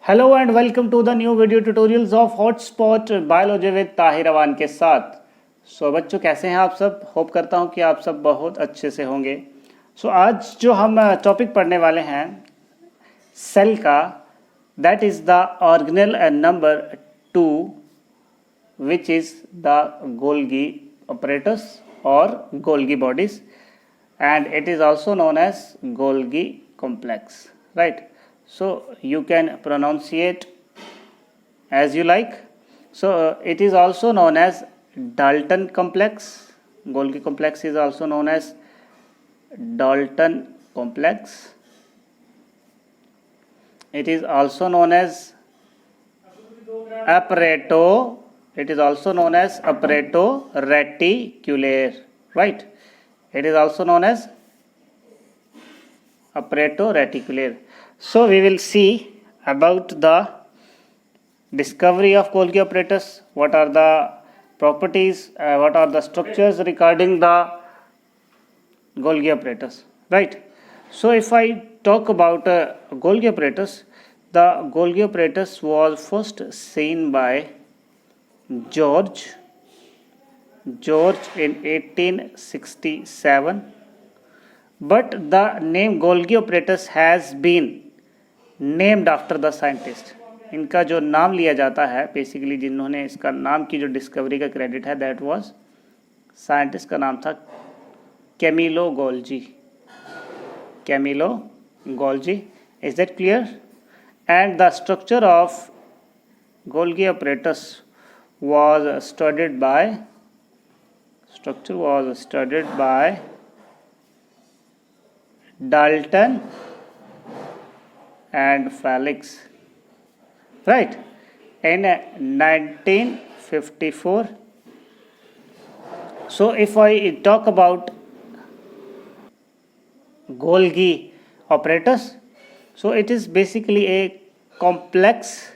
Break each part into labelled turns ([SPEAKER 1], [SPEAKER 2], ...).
[SPEAKER 1] Hello and welcome to the new video tutorials of hotspot biology with Tahir Awan के साथ। बच्चों कैसे हैं आप सब। होप करता हूं कि आप सब बहुत अच्छे से होंगे। आज जो हम टॉपिक पढ़ने वाले हैं सेल का, that is the organelle number 2 which is the Golgi apparatus or Golgi bodies, and it is also known as Golgi complex, right? So you can pronunciate as you like. It is also known as Dalton complex. Golgi complex is also known as Dalton complex. It is also known as apparato. It is also known as apparato reticulare, right? It is also known as apparato reticulare. So we will see about the discovery of Golgi apparatus, what are the properties, what are the structures regarding the Golgi apparatus, right? So if I talk about Golgi apparatus, the Golgi apparatus was first seen by George in 1867, but the name Golgi apparatus has been named after the scientist. इनका जो नाम लिया जाता है, basically जिन्होंने इसका नाम की जो डिस्कवरी का क्रेडिट है, दैट वाज साइंटिस्ट का नाम था Camillo Golgi. Is that clear? And the structure of Golgi apparatus was studied by Dalton and Felix, right, in 1954. So if I talk about Golgi apparatus, so it is basically a complex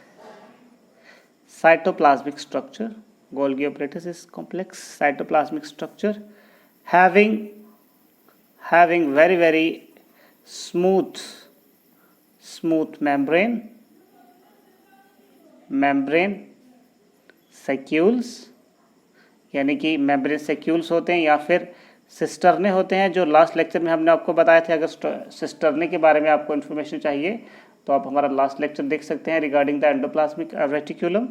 [SPEAKER 1] cytoplasmic structure. Golgi apparatus is complex cytoplasmic structure having very smooth membrane sacules, यानी कि membrane सेक्यूल्स होते हैं या फिर cisternae होते हैं, जो last lecture में हमने आपको बताए थे. अगर सिस्टर्ने के बारे में आपको इन्फॉर्मेशन चाहिए तो आप हमारा लास्ट लेक्चर देख सकते हैं regarding the endoplasmic reticulum,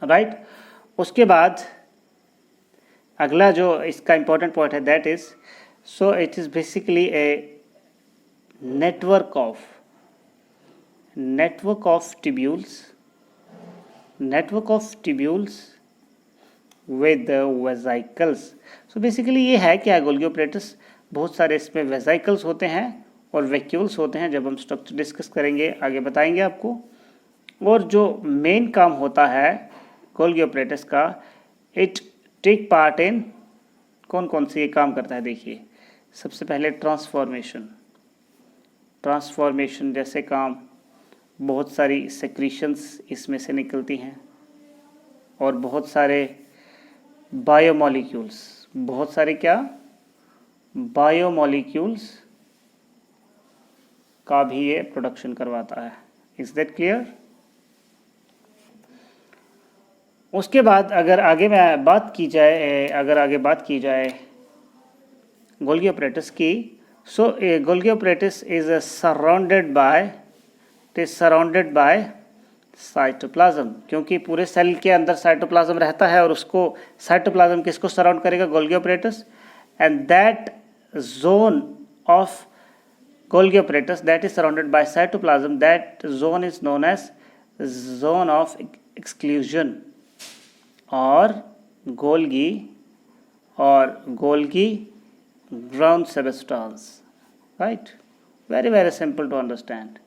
[SPEAKER 1] right. उसके बाद अगला जो इसका इम्पोर्टेंट पॉइंट है, that is it is basically a network of tubules with vesicles. Basically ये है क्या गोल्गी apparatus, बहुत सारे इसमें वेसिकल्स होते हैं और वैक्यूल्स होते हैं. जब हम स्ट्रक्चर डिस्कस करेंगे आगे बताएंगे आपको. और जो मेन काम होता है गोल्गी apparatus का, इट टेक पार्ट इन कौन से ये काम करता है. देखिए, सबसे पहले ट्रांसफॉर्मेशन जैसे काम, बहुत सारी सेक्रीशंस इसमें से निकलती हैं, और बहुत सारे बायोमॉलिक्यूल्स का भी ये प्रोडक्शन करवाता है. Is that clear? उसके बाद अगर आगे बात की जाए गोल्गी apparatus की, Golgi apparatus is surrounded by cytoplasm, क्योंकि पूरे सेल के अंदर साइटोप्लाज्म रहता है और उसको साइटोप्लाज्म किसको सराउंड करेगा? Golgi apparatus. And that zone of Golgi apparatus that is surrounded by cytoplasm, that zone is known as zone of exclusion or Golgi ground substance, right? Very simple to understand,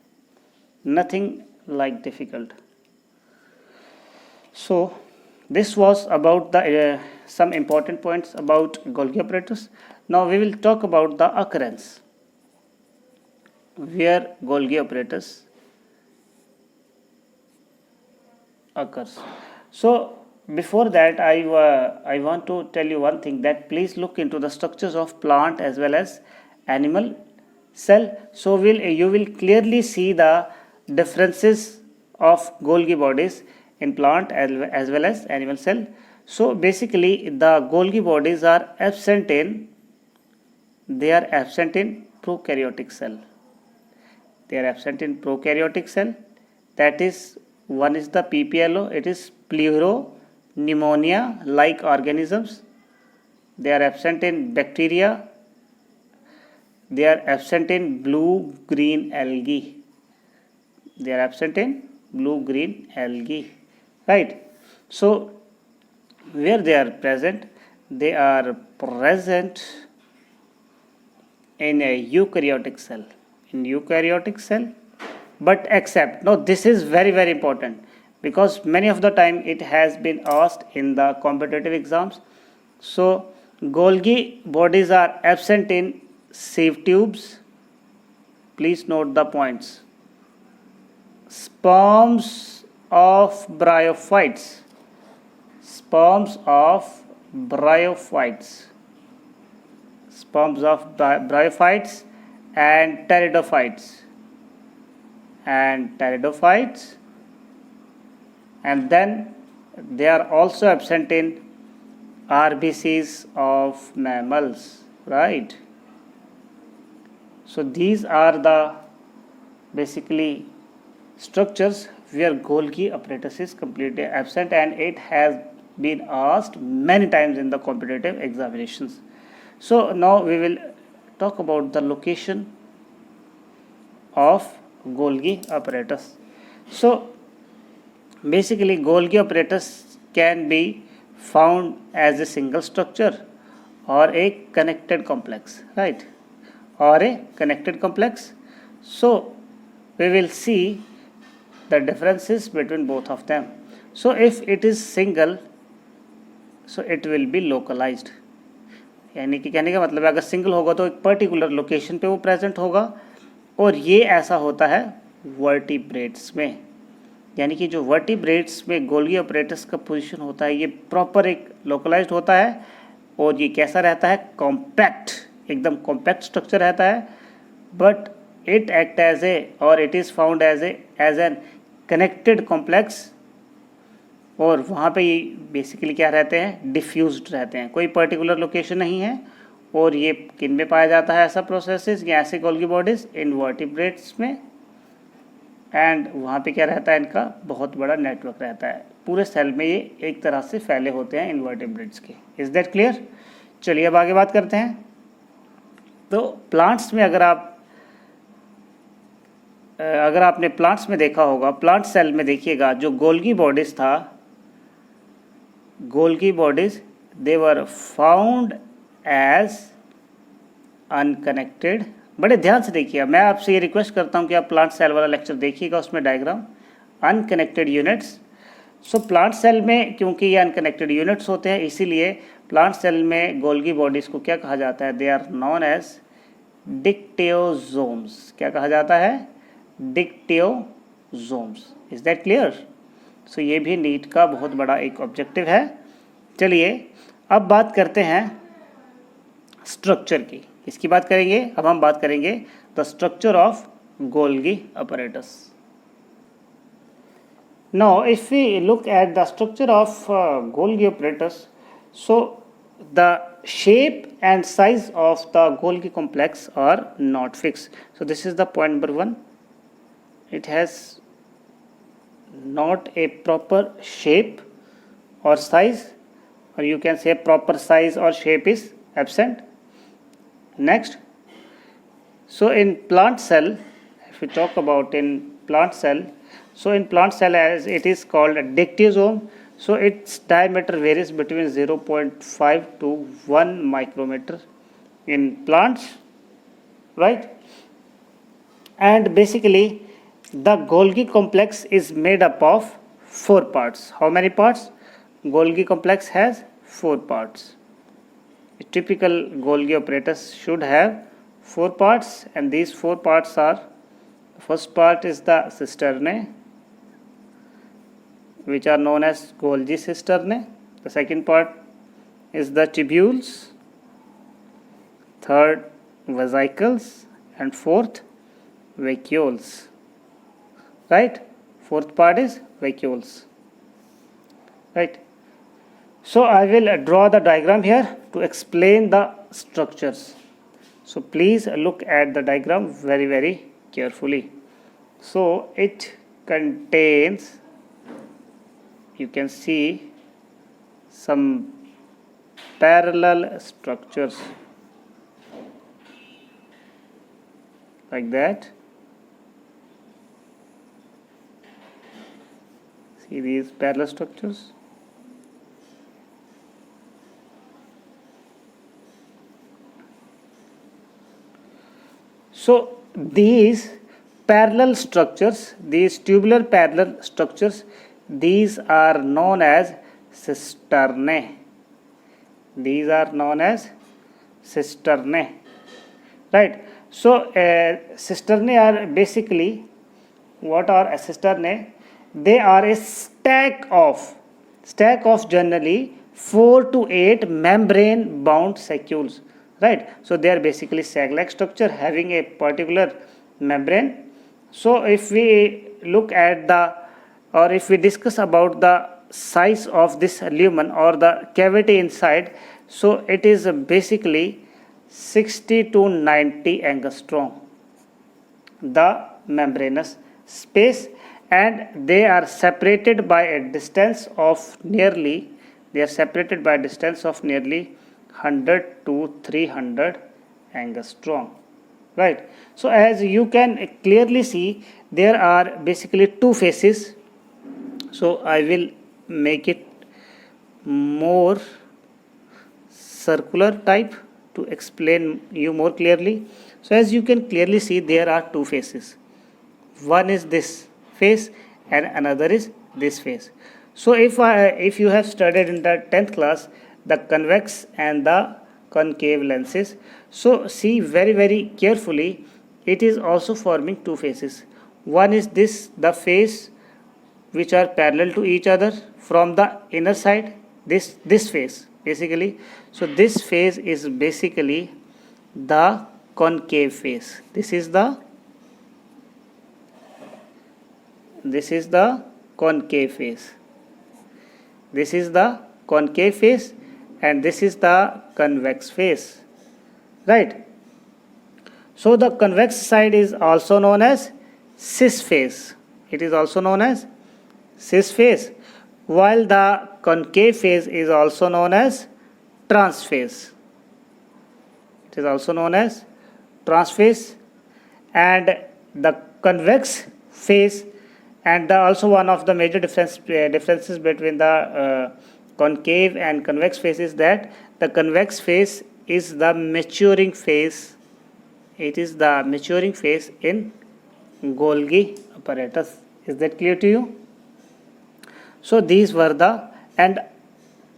[SPEAKER 1] nothing like difficult. So this was about the some important points about Golgi apparatus. Now we will talk about the occurrence where Golgi apparatus occurs. So before that I want to tell you one thing, that please look into the structures of plant as well as animal cell. So you will clearly see the differences of Golgi bodies in plant as well as animal cell. So basically the Golgi bodies are absent in prokaryotic cell. They are absent in prokaryotic cell. That is, one is the PPLO, it is Pleuropneumonia like organisms. They are absent in bacteria. They are absent in blue-green algae. They are absent in blue-green algae. Right. So where they are present? They are present in a eukaryotic cell. In eukaryotic cell, but except, now this is very very important, because many of the time it has been asked in the competitive exams. So Golgi bodies are absent in sieve tubes. Please note the points. Sperms of bryophytes. Sperms of bryophytes. Sperms of bryophytes and pteridophytes. And then they are also absent in RBCs of mammals, right? So these are the basically structures where Golgi apparatus is completely absent, and it has been asked many times in the competitive examinations. So now we will talk about the location of Golgi apparatus. So basically Golgi apparatus can be found as a single structure or a connected complex, right? Or a connected complex. So we will see the differences between both of them. So if it is single, so it will be localized. यानी कि कहने का मतलब है अगर single होगा तो एक पर्टिकुलर लोकेशन पे वो प्रेजेंट होगा, और ये ऐसा होता है वर्टिब्रेट्स में. यानी कि जो वर्टिब्रेट्स में गोल्गी अपरेटस का पोजीशन होता है ये प्रॉपर एक लोकलाइज्ड होता है, और ये कैसा रहता है? कॉम्पैक्ट, एकदम कॉम्पैक्ट स्ट्रक्चर रहता है. But it act as a, और it is found as an connected complex, और वहाँ पे ये बेसिकली क्या रहते हैं? डिफ्यूज्ड रहते हैं, कोई पर्टिकुलर लोकेशन नहीं है. और ये किन में पाया जाता है ऐसा प्रोसेसेस या ऐसे गोल्गी बॉडीज? इनवर्टिब्रेट्स में. एंड वहाँ पे क्या रहता है? इनका बहुत बड़ा नेटवर्क रहता है, पूरे सेल में ये एक तरह से फैले होते हैं इनवर्टिब्रेट्स के. Is that clear? चलिए अब आगे बात करते हैं. तो प्लांट्स में अगर आपने प्लांट्स में देखा होगा, प्लांट सेल में देखिएगा जो गोल्गी बॉडीज था, Golgi bodies they were found as unconnected. बड़े ध्यान से देखिए, मैं आपसे ये रिक्वेस्ट करता हूँ कि आप प्लांट सेल वाला लेक्चर देखिएगा, उसमें diagram unconnected units. So plant cell में क्योंकि ये अनकनेक्टेड यूनिट्स होते हैं, इसीलिए प्लांट सेल में गोल्गी बॉडीज़ को क्या कहा जाता है? They are known as dictyosomes. क्या कहा जाता है? Dictyosomes. Is that clear? So ये भी नीट का बहुत बड़ा एक ऑब्जेक्टिव है. चलिए अब बात करते हैं स्ट्रक्चर की. इसकी बात करेंगे. अब हम बात करेंगे the structure of Golgi apparatus. Now if we look at the structure of Golgi apparatus, so the shape and size of the Golgi complex are not fixed. So this is the point number 1. It has not a proper shape or size, or you can say proper size or shape is absent. Next, so in plant cell, if we talk about in plant cell, so in plant cell as it is called a dictyosome, so its diameter varies between 0.5 to 1 micrometer in plants, right? And basically the Golgi complex is made up of 4 parts. How many parts? Golgi complex has 4 parts. A typical Golgi apparatus should have 4 parts, and these 4 parts are: the first part is the cisternae, which are known as Golgi cisternae. The second part is the tubules, third vesicles, and fourth vacuoles. Right? Fourth part is vacuoles. Right. So I will draw the diagram here to explain the structures. So please look at the diagram very carefully. So it contains, you can see, some parallel structures like that. See these parallel structures. So these parallel structures, these tubular parallel structures, these are known as cisternae. These are known as cisternae. Right. So cisternae are basically, what are a cisternae? They are a stack of generally 4 to 8 membrane bound sacules. Right. So they are basically sac-like structure having a particular membrane. So if we look at or if we discuss about the size of this lumen or the cavity inside, so it is basically 60 to 90 angstrom, the membranous space, and they are separated by a distance of nearly 100 to 300 angstrom. Right. So as you can clearly see, there are basically two faces. So I will make it more circular type to explain you more clearly. So as you can clearly see, there are two faces. One is this face and another is this face. So if you have studied in the 10th class the convex and the concave lenses, so see very carefully, it is also forming two faces. One is this, the face which are parallel to each other from the inner side, this face basically. So this face is basically the concave face. This is the concave face. This is the concave face and this is the convex face. Right. So the convex side is also known as cis face. It is also known as cis face, while the concave face is also known as trans face. It is also known as trans face, and the convex face, and also one of the major differences between the concave and convex face is that the convex face is the maturing phase. It is the maturing phase in Golgi apparatus. Is that clear to you? So these were and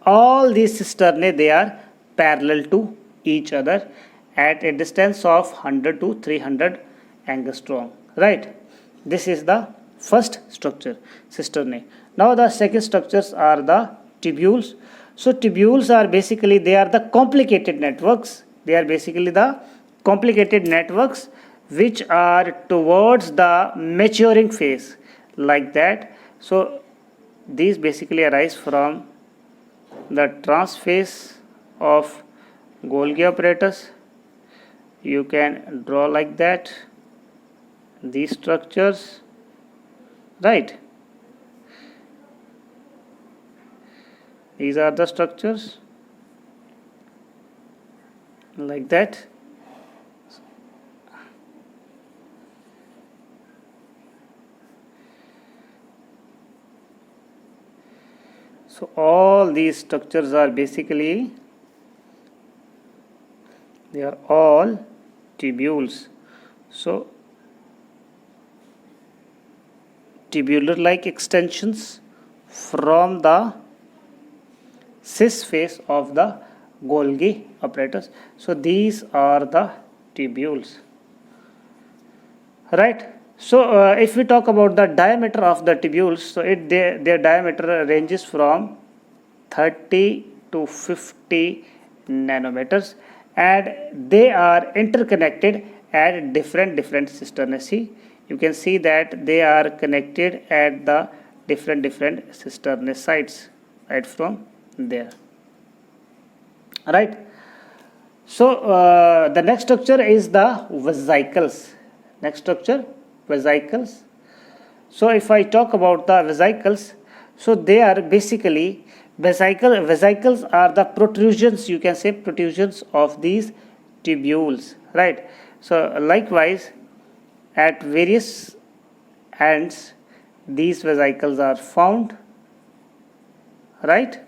[SPEAKER 1] all these cisternae, they are parallel to each other at a distance of 100 to 300 angstrom. Right. This is the first structure, cisternae. Now the second structures are the tubules. So tubules are basically, they are the complicated networks. They are basically the complicated networks which are towards the maturing phase, like that. So these basically arise from the trans phase of Golgi apparatus. You can draw like that these structures. Right. These are the structures like that. So all these structures are basically, they are all tubules. So tubular like extensions from the cis face of the Golgi apparatus. So these are the tubules. Right. So if we talk about the diameter of the tubules, so their diameter ranges from 30 to 50 nanometers, and they are interconnected at different cisternae. See, you can see that they are connected at the different cistern sites right from there, right. So the next structure is the vesicles. Next structure, vesicles. So if I talk about the vesicles, so they are basically vesicles are the protrusions, you can say protrusions of these tubules, right. So likewise at various ends these vesicles are found, right.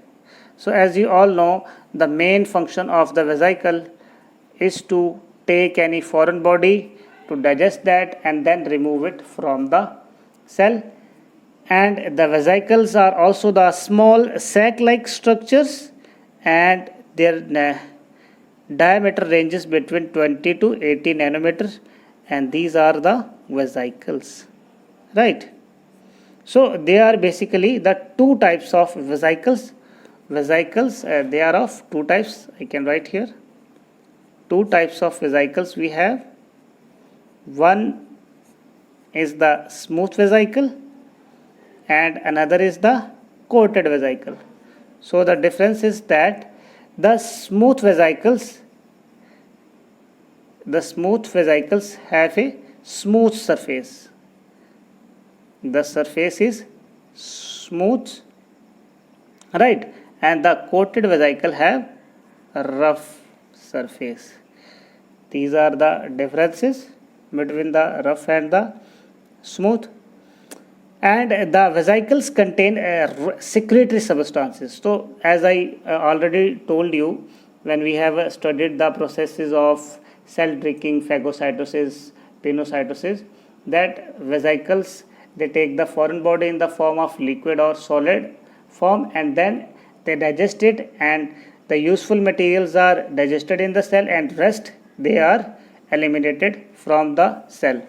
[SPEAKER 1] So as you all know, the main function of the vesicle is to take any foreign body, to digest that and then remove it from the cell. And the vesicles are also the small sac-like structures, and their diameter ranges between 20 to 80 nanometers, and these are the vesicles, right. So they are basically the two types of vesicles. They are of two types. I can write here two types of vesicles we have. One is the smooth vesicle and another is the coated vesicle. So the difference is that the smooth vesicles have a smooth surface. The surface is smooth, right, and the coated vesicle have a rough surface. These are the differences between the rough and the smooth. And the vesicles contain secretory substances. So as I already told you, when we have studied the processes of cell drinking, phagocytosis, pinocytosis, that vesicles, they take the foreign body in the form of liquid or solid form, and then they digest it, and the useful materials are digested in the cell, and rest they are eliminated from the cell.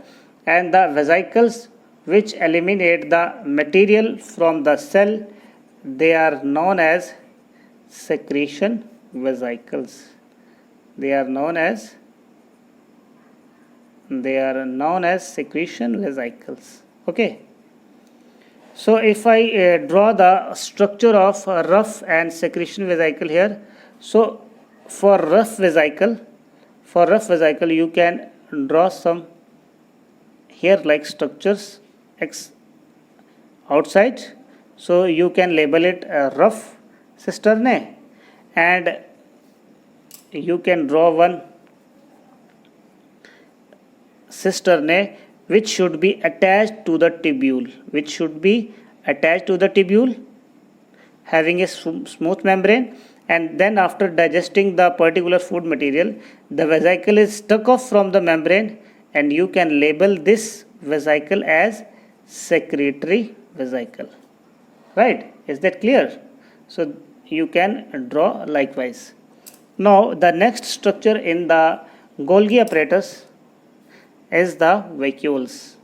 [SPEAKER 1] And the vesicles which eliminate the material from the cell, they are known as secretion vesicles. They are known as secretion vesicles. Okay. So if I draw the structure of rough and secretion vesicle here, so for rough vesicle you can draw some here like structures outside. So you can label it rough cistern, and you can draw one cistern which should be attached to the tubule, having a smooth membrane, and then after digesting the particular food material, the vesicle is stuck off from the membrane, and you can label this vesicle as secretory vesicle, right. Is that clear? So you can draw likewise. Now the next structure in the Golgi apparatus is the vacuoles.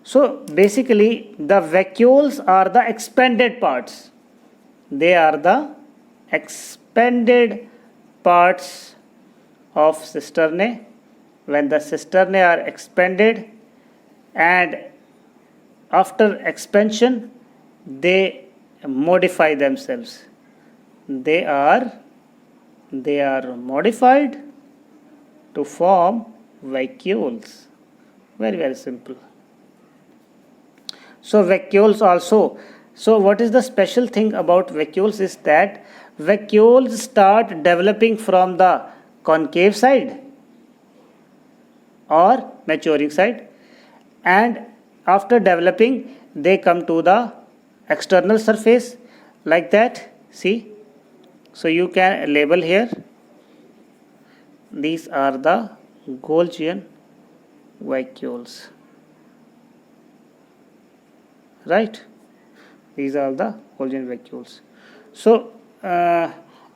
[SPEAKER 1] So basically the vacuoles are the expanded parts. They are the expanded parts of cistern. When the cisternae are expanded, and after expansion they modify themselves. They are modified to form vacuoles. Very simple. So vacuoles also. So what is the special thing about vacuoles is that vacuoles start developing from the concave side or maturing side, and after developing they come to the external surface like that. See, so you can label here, these are the Golgian vacuoles, right. These are the Golgian vacuoles. So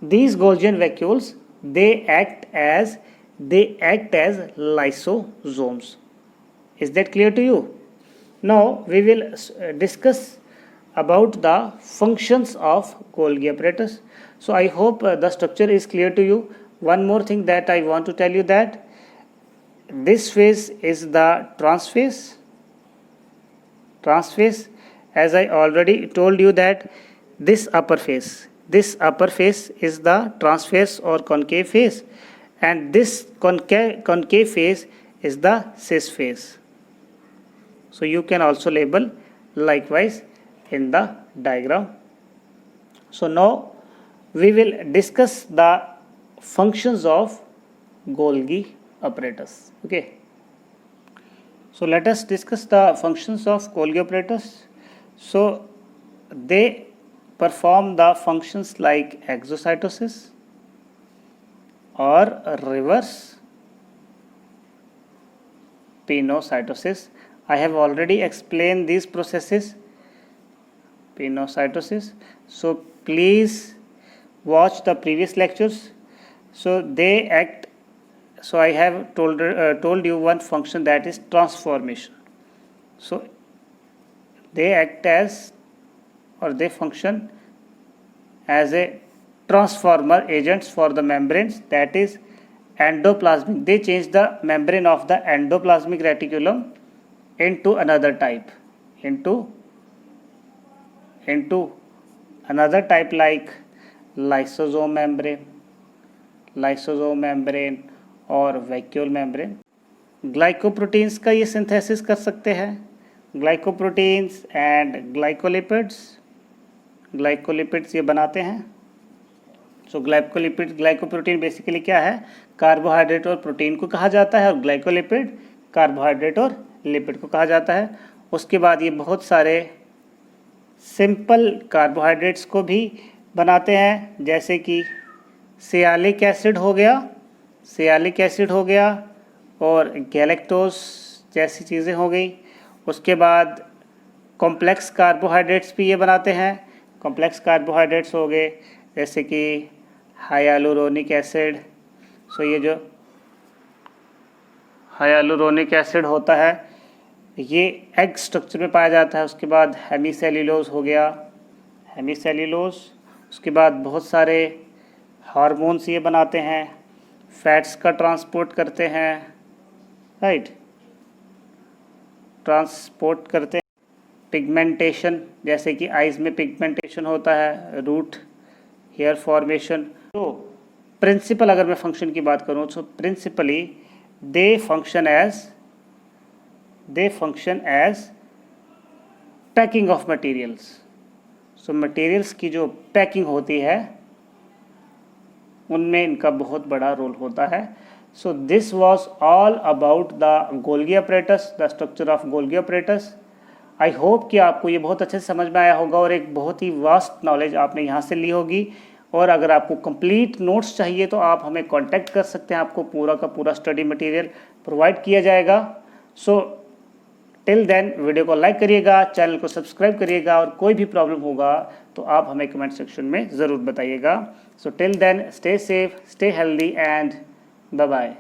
[SPEAKER 1] these Golgian vacuoles, they act as lysosomes. Is that clear to you? Now we will discuss about the functions of Golgi apparatus. So I hope the structure is clear to you. One more thing that I want to tell you, that this phase is the trans phase. Trans phase, as I already told you that this upper phase is the trans phase or concave phase, and this concave phase is the cis phase. So you can also label likewise in the diagram. So now we will discuss the functions of Golgi apparatus. Okay. So let us discuss the functions of Golgi apparatus. So they perform the functions like exocytosis or reverse pinocytosis. I have already explained these processes. Pinocytosis. So please watch the previous lectures. So they act. So I have told you one function, that is transformation. So they act as, or they function as a transformer agents for the membranes, that is endoplasmic. They change the membrane of the endoplasmic reticulum into another type, into another type like lysosome membrane और vacuole membrane. Glycoproteins का ये synthesis कर सकते हैं, glycoproteins and glycolipids ये बनाते हैं. सो glycoprotein basically क्या है, कार्बोहाइड्रेट और प्रोटीन को कहा जाता है, और ग्लाइकोलिपिड कार्बोहाइड्रेट और लिपिड को कहा जाता है. उसके बाद ये बहुत सारे सिंपल कार्बोहाइड्रेट्स को भी बनाते हैं, जैसे कि सियालिक एसिड हो गया और गैलेक्टोज जैसी चीज़ें हो गई. उसके बाद कॉम्प्लेक्स कार्बोहाइड्रेट्स भी ये बनाते हैं. कॉम्प्लेक्स कार्बोहाइड्रेट्स हो गए जैसे कि हाइयालुरोनिक एसिड. सो ये जो हाइयालुरोनिक एसिड होता है ये एग स्ट्रक्चर में पाया जाता है. उसके बाद हेमीसेल्यूलोज हो गया, उसके बाद बहुत सारे हार्मोन्स ये बनाते हैं, फैट्स का ट्रांसपोर्ट करते हैं, राइट, ट्रांसपोर्ट करते हैं. पिगमेंटेशन, जैसे कि आइज़ में पिगमेंटेशन होता है, रूट हेयर फॉर्मेशन. तो प्रिंसिपल अगर मैं फंक्शन की बात करूँ तो principally they function as packing of materials. So materials की जो पैकिंग होती है उनमें इनका बहुत बड़ा रोल होता है. So this was all about the Golgi apparatus, the structure of Golgi apparatus. I hope कि आपको ये बहुत अच्छे से समझ में आया होगा और एक बहुत ही वास्ट नॉलेज आपने यहाँ से ली होगी. और अगर आपको कंप्लीट नोट्स चाहिए तो आप हमें कांटेक्ट कर सकते हैं, आपको पूरा का पूरा स्टडी मटेरियल प्रोवाइड किया जाएगा. सो टिल देन वीडियो को लाइक करिएगा, चैनल को सब्सक्राइब करिएगा, और कोई भी प्रॉब्लम होगा तो आप हमें कमेंट सेक्शन में ज़रूर बताइएगा. So till then stay safe, stay healthy and bye bye.